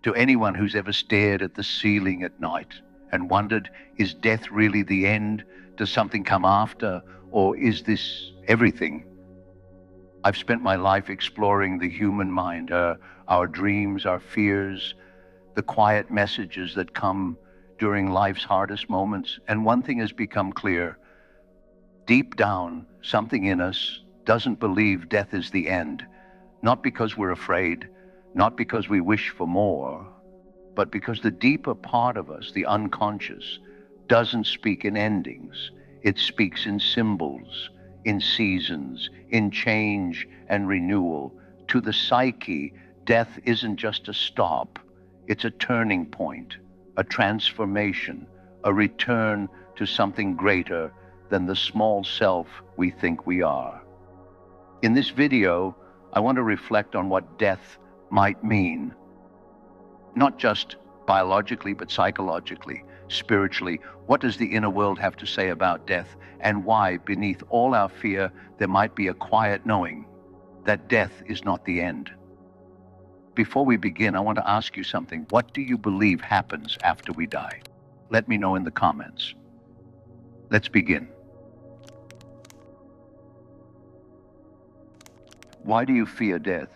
To anyone who's ever stared at the ceiling at night and wondered, is death really the end? Does something come after? Or is this everything? I've spent my life exploring the human mind, our dreams, our fears, the quiet messages that come during life's hardest moments. And one thing has become clear. Deep down, something in us doesn't believe death is the end, not because we're afraid, not because we wish for more, but because the deeper part of us, the unconscious, doesn't speak in endings. It speaks in symbols, in seasons, in change and renewal. To the psyche, death isn't just a stop, it's a turning point, a transformation, a return to something greater than the small self we think we are. In this video, I want to reflect on what death might mean, not just biologically, but psychologically, spiritually. What does the inner world have to say about death, and why, beneath all our fear, there might be a quiet knowing that death is not the end? Before we begin, I want to ask you something. What do you believe happens after we die? Let me know in the comments. Let's begin. Why do you fear death?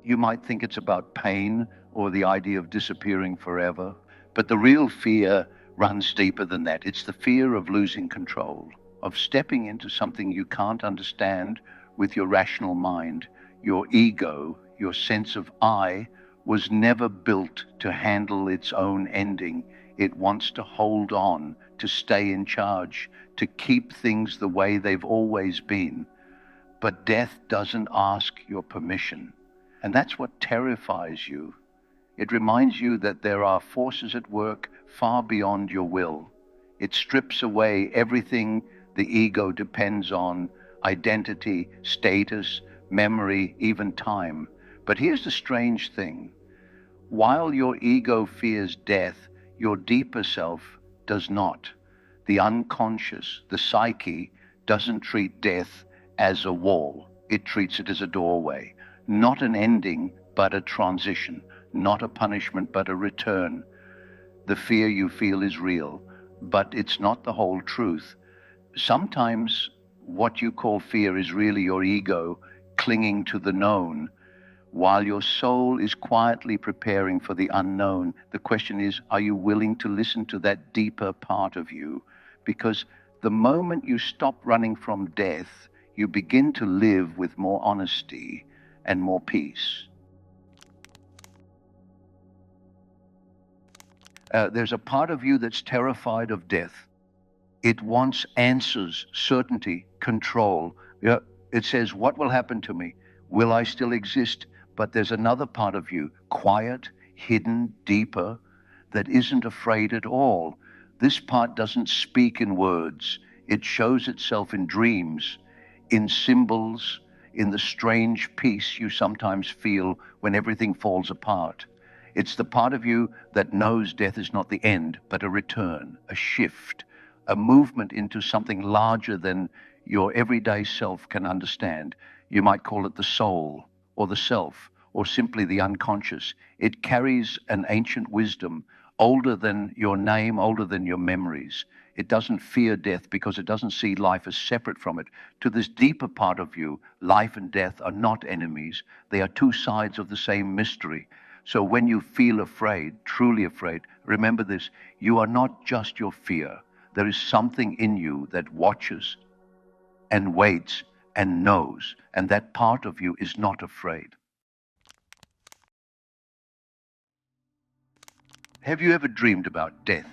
You might think it's about pain or the idea of disappearing forever, but the real fear runs deeper than that. It's the fear of losing control, of stepping into something you can't understand with your rational mind. Your ego, your sense of I, was never built to handle its own ending. It wants to hold on, to stay in charge, to keep things the way they've always been. But death doesn't ask your permission. And that's what terrifies you. It reminds you that there are forces at work far beyond your will. It strips away everything the ego depends on: identity, status, memory, even time. But here's the strange thing. While your ego fears death, your deeper self does not. The unconscious, the psyche, doesn't treat death as a wall. It treats it as a doorway. Not an ending, but a transition. Not a punishment, but a return. The fear you feel is real, but it's not the whole truth. Sometimes what you call fear is really your ego clinging to the known, while your soul is quietly preparing for the unknown. The question is, are you willing to listen to that deeper part of you? Because the moment you stop running from death, you begin to live with more honesty and more peace. There's a part of you that's terrified of death. It wants answers, certainty, control. It says, what will happen to me? Will I still exist? But there's another part of you, quiet, hidden, deeper, that isn't afraid at all. This part doesn't speak in words. It shows itself in dreams, in symbols, in the strange peace you sometimes feel when everything falls apart. It's the part of you that knows death is not the end, but a return, a shift, a movement into something larger than your everyday self can understand. You might call it the soul, or the self, or simply the unconscious. It carries an ancient wisdom, older than your name, older than your memories. It doesn't fear death because it doesn't see life as separate from it. To this deeper part of you, life and death are not enemies. They are two sides of the same mystery. So when you feel afraid, truly afraid, remember this: you are not just your fear. There is something in you that watches and waits and knows, and that part of you is not afraid. Have you ever dreamed about death?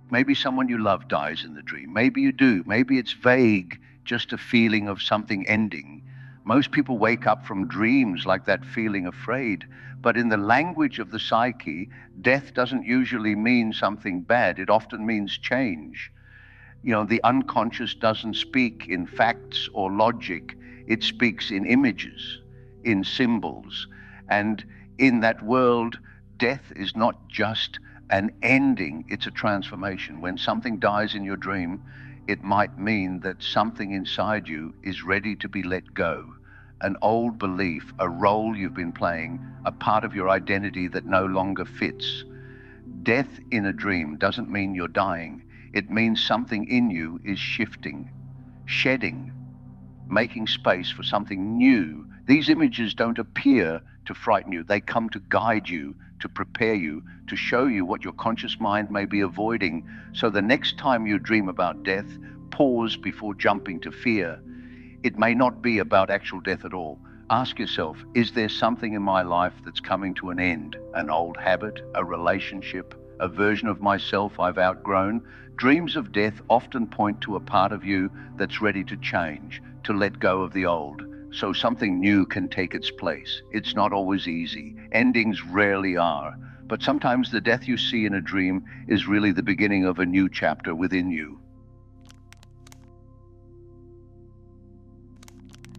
Maybe someone you love dies in the dream. Maybe you do. Maybe it's vague, just a feeling of something ending. Most people wake up from dreams like that, feeling afraid. But in the language of the psyche, death doesn't usually mean something bad. It often means change. The unconscious doesn't speak in facts or logic. It speaks in images, in symbols. And in that world, death is not just an ending, it's a transformation. When something dies in your dream, it might mean that something inside you is ready to be let go. an old belief, a role you've been playing, a part of your identity that no longer fits. Death in a dream doesn't mean you're dying. It means something in you is shifting, shedding, making space for something new. These images don't appear to frighten you. They come to guide you, to prepare you, to show you what your conscious mind may be avoiding. So the next time you dream about death, pause before jumping to fear. It may not be about actual death at all. Ask yourself, is there something in my life that's coming to an end? An old habit, a relationship, a version of myself I've outgrown? Dreams of death often point to a part of you that's ready to change, to let go of the old, so something new can take its place. It's not always easy. Endings rarely are. But sometimes the death you see in a dream is really the beginning of a new chapter within you.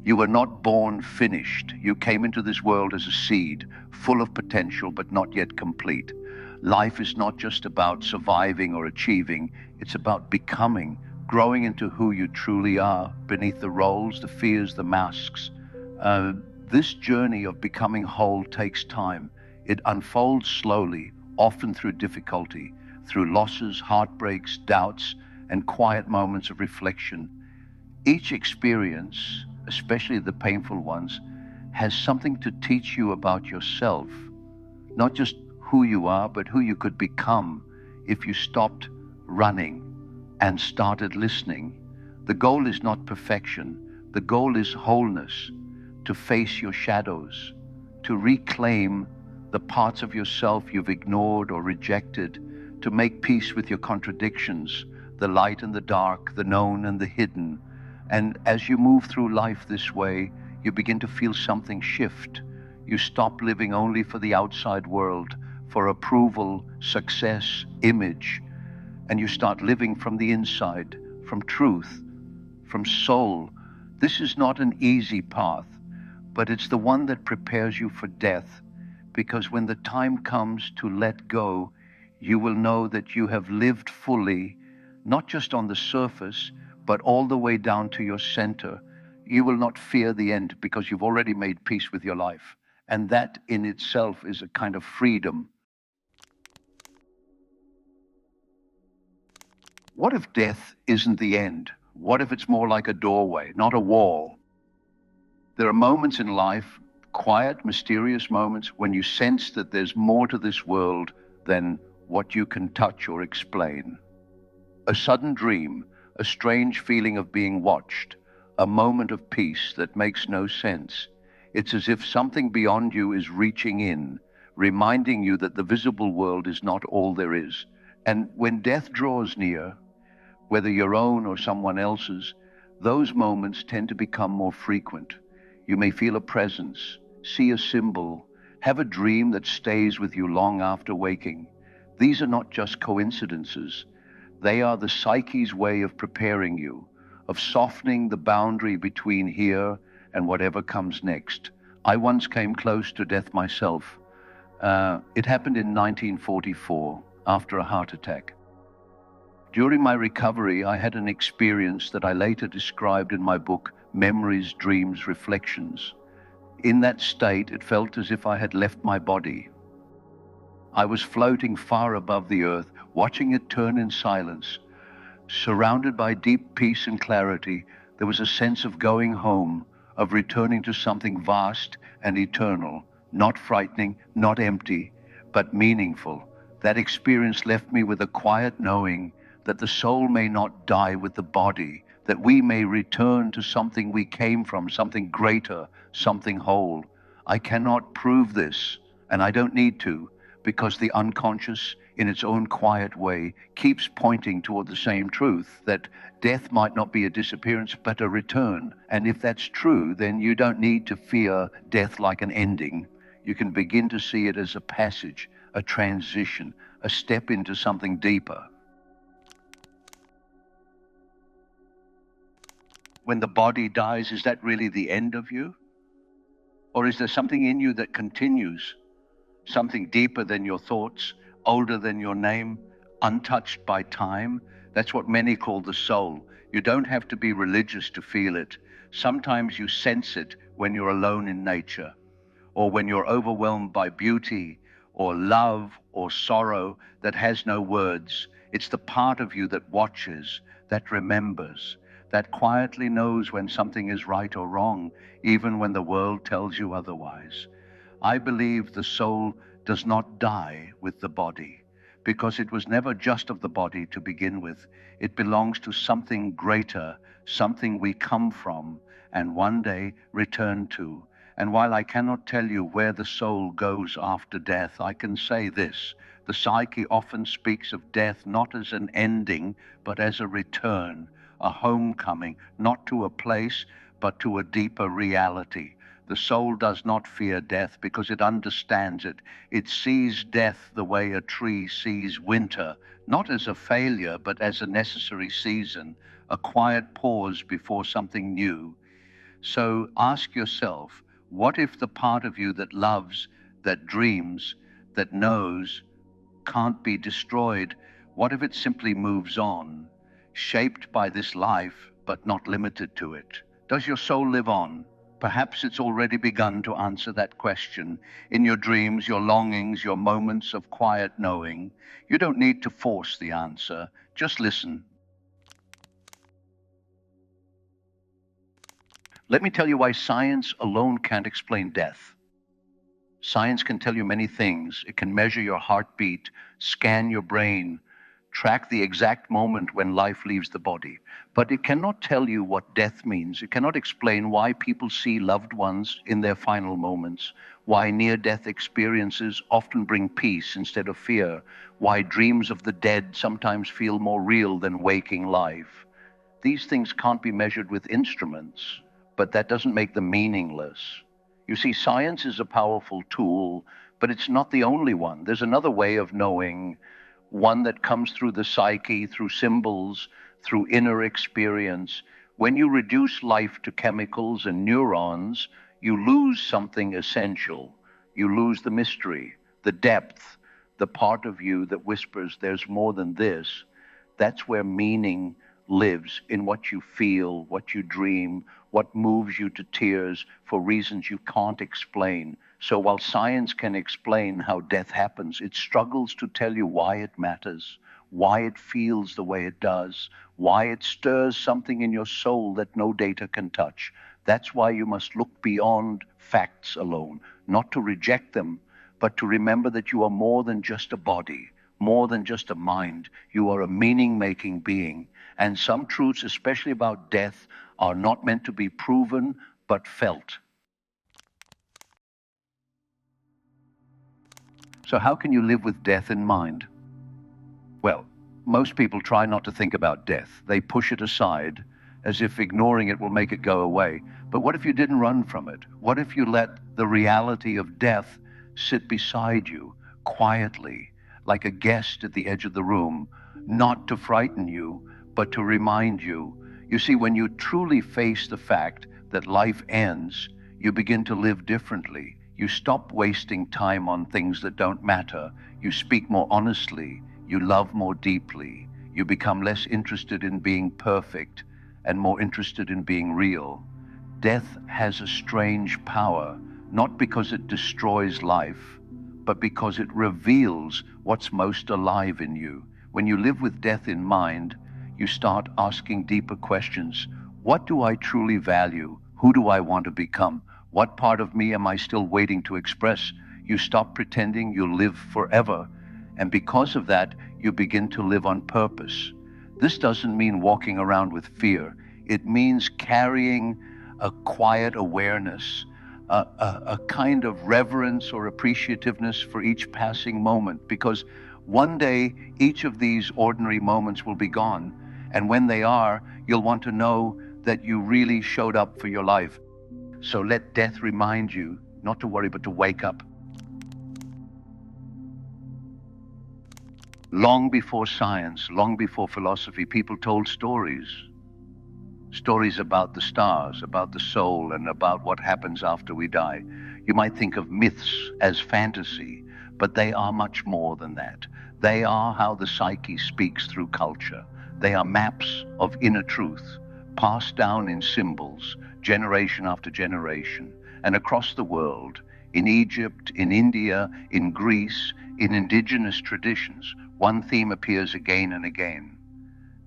You were not born finished. You came into this world as a seed, full of potential but not yet complete. Life is not just about surviving or achieving, it's about becoming, growing into who you truly are, beneath the roles, the fears, the masks. This journey of becoming whole takes time. It unfolds slowly, often through difficulty, through losses, heartbreaks, doubts, and quiet moments of reflection. Each experience, especially the painful ones, has something to teach you about yourself, not just who you are, but who you could become if you stopped running and started listening. The goal is not perfection. The goal is wholeness, to face your shadows, to reclaim the parts of yourself you've ignored or rejected, to make peace with your contradictions, the light and the dark, the known and the hidden. And as you move through life this way, you begin to feel something shift. You stop living only for the outside world, for approval, success, image, and you start living from the inside, from truth, from soul. This is not an easy path, but it's the one that prepares you for death, because when the time comes to let go, you will know that you have lived fully, not just on the surface, but all the way down to your center. You will not fear the end because you've already made peace with your life. And that in itself is a kind of freedom. What if death isn't the end? What if it's more like a doorway, not a wall? There are moments in life, quiet, mysterious moments, when you sense that there's more to this world than what you can touch or explain. A sudden dream, a strange feeling of being watched, a moment of peace that makes no sense. It's as if something beyond you is reaching in, reminding you that the visible world is not all there is. And when death draws near, whether your own or someone else's, those moments tend to become more frequent. You may feel a presence, see a symbol, have a dream that stays with you long after waking. These are not just coincidences. They are the psyche's way of preparing you, of softening the boundary between here and whatever comes next. I once came close to death myself. It happened in 1944, after a heart attack. During my recovery, I had an experience that I later described in my book, Memories, Dreams, Reflections. In that state, it felt as if I had left my body. I was floating far above the earth, watching it turn in silence. Surrounded by deep peace and clarity, there was a sense of going home, of returning to something vast and eternal, not frightening, not empty, but meaningful. That experience left me with a quiet knowing that the soul may not die with the body, that we may return to something we came from, something greater, something whole. I cannot prove this, and I don't need to, because the unconscious, in its own quiet way, keeps pointing toward the same truth, that death might not be a disappearance, but a return. And if that's true, then you don't need to fear death like an ending. You can begin to see it as a passage, a transition, a step into something deeper. When the body dies, is that really the end of you? Or is there something in you that continues? Something deeper than your thoughts, older than your name, untouched by time? That's what many call the soul. You don't have to be religious to feel it. Sometimes you sense it when you're alone in nature, or when you're overwhelmed by beauty or love or sorrow that has no words. It's the part of you that watches, that remembers, that quietly knows when something is right or wrong, even when the world tells you otherwise. I believe the soul does not die with the body, because it was never just of the body to begin with. It belongs to something greater, something we come from, and one day return to. And while I cannot tell you where the soul goes after death, I can say this: the psyche often speaks of death not as an ending, but as a return, a homecoming, not to a place, but to a deeper reality. The soul does not fear death because it understands it. It sees death the way a tree sees winter, not as a failure, but as a necessary season, a quiet pause before something new. So ask yourself, what if the part of you that loves, that dreams, that knows, can't be destroyed? What if it simply moves on, shaped by this life, but not limited to it? Does your soul live on? Perhaps it's already begun to answer that question in your dreams, your longings, your moments of quiet knowing. You don't need to force the answer. Just listen. Let me tell you why science alone can't explain death. Science can tell you many things. It can measure your heartbeat, scan your brain, track the exact moment when life leaves the body. But it cannot tell you what death means. It cannot explain why people see loved ones in their final moments, why near-death experiences often bring peace instead of fear, why dreams of the dead sometimes feel more real than waking life. These things can't be measured with instruments, but that doesn't make them meaningless. You see, science is a powerful tool, but it's not the only one. There's another way of knowing, one that comes through the psyche, through symbols, through inner experience. When you reduce life to chemicals and neurons, you lose something essential. You lose the mystery, the depth, the part of you that whispers, there's more than this. That's where meaning lives, in what you feel, what you dream, what moves you to tears for reasons you can't explain. So while science can explain how death happens, it struggles to tell you why it matters, why it feels the way it does, why it stirs something in your soul that no data can touch. That's why you must look beyond facts alone, not to reject them, but to remember that you are more than just a body, more than just a mind. You are a meaning-making being. And some truths, especially about death, are not meant to be proven, but felt. So how can you live with death in mind? Well, most people try not to think about death. They push it aside as if ignoring it will make it go away. But what if you didn't run from it? What if you let the reality of death sit beside you quietly, like a guest at the edge of the room, not to frighten you, but to remind you? You see, when you truly face the fact that life ends, you begin to live differently. You stop wasting time on things that don't matter. You speak more honestly. You love more deeply. You become less interested in being perfect and more interested in being real. Death has a strange power, not because it destroys life, but because it reveals what's most alive in you. When you live with death in mind, you start asking deeper questions. What do I truly value? Who do I want to become? What part of me am I still waiting to express? You stop pretending you'll live forever, and because of that, you begin to live on purpose. This doesn't mean walking around with fear. It means carrying a quiet awareness, a kind of reverence or appreciativeness for each passing moment, because one day each of these ordinary moments will be gone, and when they are, you'll want to know that you really showed up for your life. So let death remind you not to worry, but to wake up. Long before science, long before philosophy, people told stories. Stories about the stars, about the soul, and about what happens after we die. You might think of myths as fantasy, but they are much more than that. They are how the psyche speaks through culture. They are maps of inner truth, passed down in symbols, generation after generation, and across the world, in Egypt, in India, in Greece, in indigenous traditions, one theme appears again and again.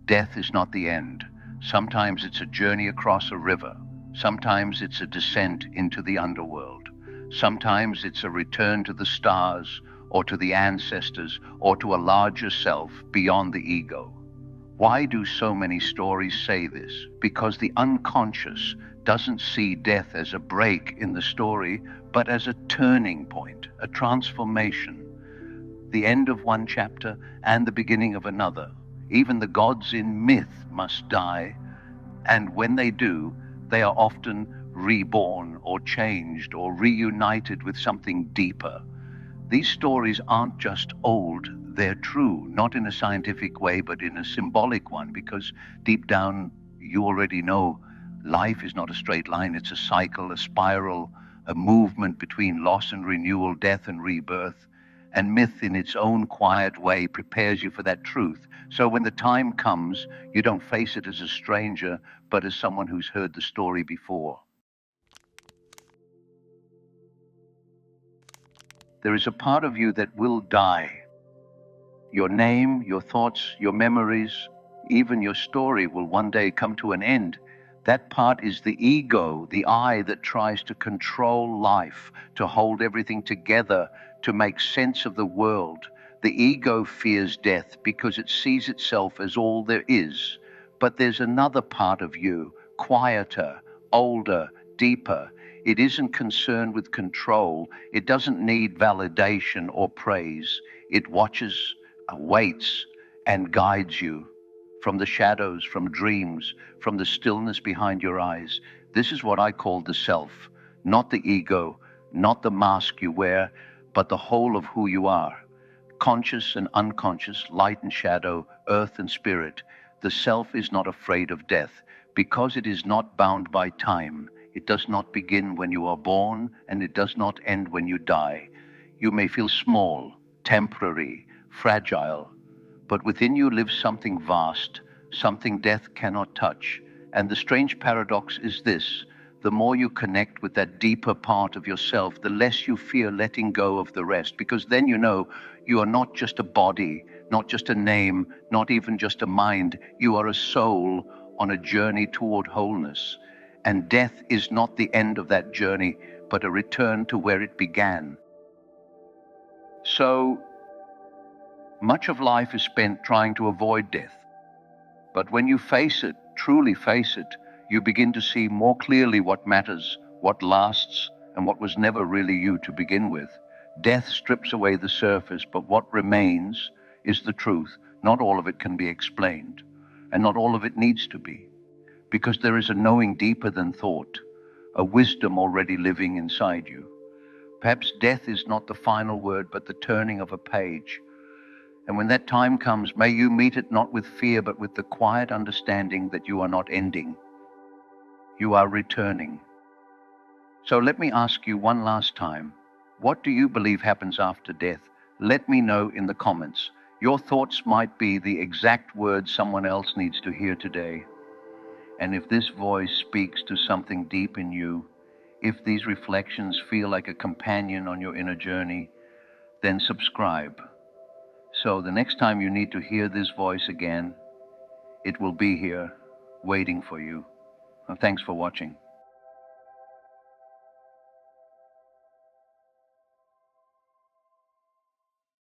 Death is not the end. Sometimes it's a journey across a river. Sometimes it's a descent into the underworld. Sometimes it's a return to the stars, or to the ancestors, or to a larger self beyond the ego. Why do so many stories say this? Because the unconscious doesn't see death as a break in the story, but as a turning point, a transformation. The end of one chapter and the beginning of another. Even the gods in myth must die, and when they do, they are often reborn or changed or reunited with something deeper. These stories aren't just old, they're true, not in a scientific way, but in a symbolic one, because deep down you already know life is not a straight line, it's a cycle, a spiral, a movement between loss and renewal, death and rebirth. And myth in its own quiet way prepares you for that truth. So when the time comes, you don't face it as a stranger, but as someone who's heard the story before. There is a part of you that will die. Your name, your thoughts, your memories, even your story will one day come to an end. That part is the ego, the I that tries to control life, to hold everything together, to make sense of the world. The ego fears death because it sees itself as all there is. But there's another part of you, quieter, older, deeper. It isn't concerned with control. It doesn't need validation or praise. It watches, waits, and guides you from the shadows, from dreams, from the stillness behind your eyes. This is what I call the self, not the ego, not the mask you wear, but the whole of who you are. Conscious and unconscious, light and shadow, earth and spirit. The self is not afraid of death because it is not bound by time. It does not begin when you are born, and it does not end when you die. You may feel small, temporary, fragile, but within you lives something vast, something death cannot touch. And the strange paradox is this: the more you connect with that deeper part of yourself, the less you fear letting go of the rest, because then you know you are not just a body, not just a name, not even just a mind. You are a soul on a journey toward wholeness. And death is not the end of that journey, but a return to where it began. So much of life is spent trying to avoid death. But when you face it, truly face it, you begin to see more clearly what matters, what lasts, and what was never really you to begin with. Death strips away the surface, but what remains is the truth. Not all of it can be explained, and not all of it needs to be, because there is a knowing deeper than thought, a wisdom already living inside you. Perhaps death is not the final word, but the turning of a page. And when that time comes, may you meet it not with fear, but with the quiet understanding that you are not ending. You are returning. So let me ask you one last time, what do you believe happens after death? Let me know in the comments. Your thoughts might be the exact words someone else needs to hear today. And if this voice speaks to something deep in you, if these reflections feel like a companion on your inner journey, then subscribe. So the next time you need to hear this voice again, it will be here, waiting for you. Thanks for watching.